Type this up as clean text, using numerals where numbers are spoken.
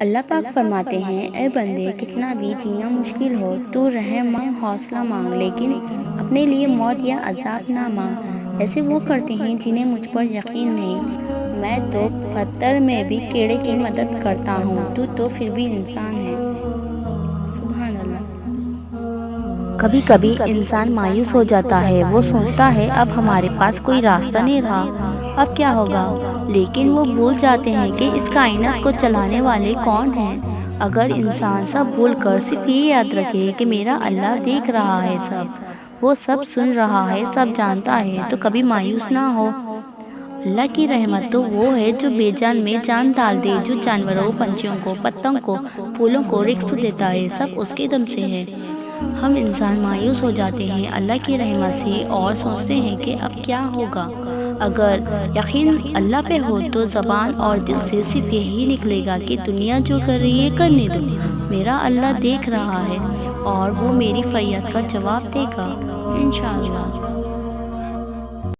اللہ پاک فرماتے ہیں، اے بندے، کتنا بھی جینا مشکل ہو تو رحم مانگ، حوصلہ مانگ، لیکن اپنے لیے موت یا عذاب نہ مانگ۔ ایسے وہ کرتے ہیں جنہیں مجھ پر یقین نہیں۔ میں تو پتھر میں بھی کیڑے کی مدد کرتا ہوں، تو پھر بھی انسان ہے۔ سبحان اللہ۔ کبھی کبھی انسان مایوس ہو جاتا ہے، وہ سوچتا ہے اب ہمارے پاس کوئی راستہ نہیں رہا، اب کیا ہوگا؟ لیکن وہ بھول جاتے ہیں کہ اس کائنات کو چلانے والے کون ہیں۔ اگر انسان سب بھول کر صرف یہ یاد رکھے کہ میرا اللہ دیکھ رہا ہے، وہ سب سن رہا ہے، سب جانتا ہے، تو کبھی مایوس نہ ہو۔ اللہ کی رحمت تو وہ ہے جو بے جان میں جان ڈال دے، جو جانوروں، پنچھیوں کو، پتوں کو، پھولوں کو رزق دیتا ہے، سب اس کے دم سے ہے۔ ہم انسان مایوس ہو جاتے ہیں اللہ کی رحمت سے اور سوچتے ہیں کہ اب کیا ہوگا۔ اگر یقین اللہ پہ ہو تو زبان اور دل سے صرف یہی نکلے گا کہ دنیا جو کر رہی ہے کرنے دو، میرا اللہ دیکھ رہا ہے اور وہ میری فریاد کا جواب دے گا، انشاءاللہ۔